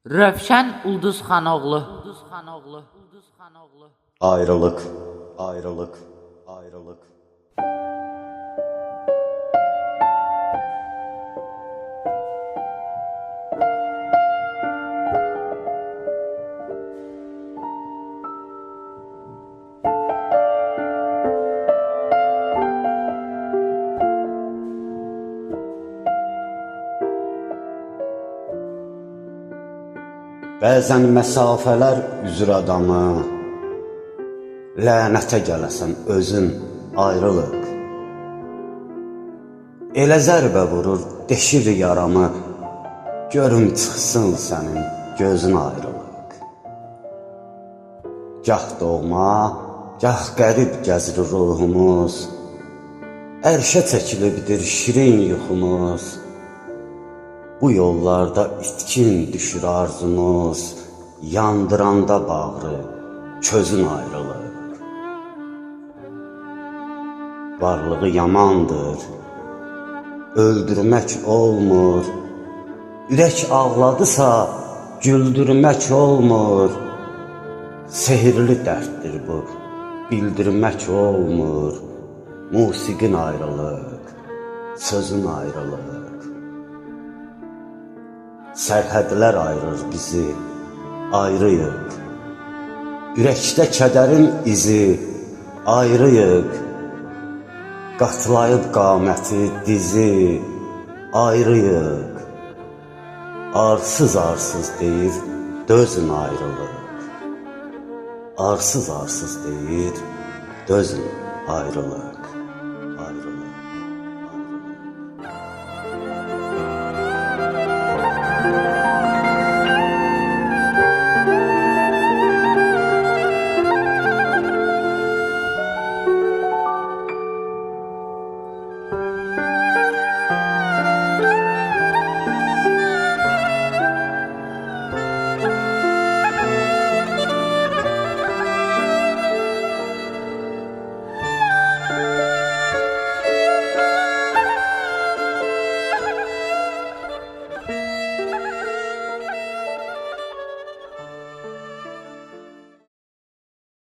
Rövşən Ulduzxanoğlu. Ayrılık, ayrılık, ayrılık. Bəzən məsafələr üzür adamı, lənətə gələsən özün ayrılıq. Elə zərbə vurur, deşir yaramı, görüm çıxsın sənin gözün ayrılıq. Gah doğma, gah qərib gəzir ruhumuz, ərşə çəkilibdir şirin yuxumuz. Bu yollarda itkin düşür arzumuz, yandıranda bağrı, közün ayrılıq. Varlığı yamandır, öldürmək olmur, ürək ağladısa güldürmək olmur. Sehirli dərddir bu, bildirmək olmur. Musiqin ayrılıq, sözün ayrılıq. Sərhədlər ayırır bizi, ayrıyıq. Ürəkdə kədərin izi, ayrıyıq. Qatlayıb qaməti dizi, ayrıyıq. Arsız-arsız deyir, dözün ayrılıq. Arsız-arsız deyir, dözün ayrılıq.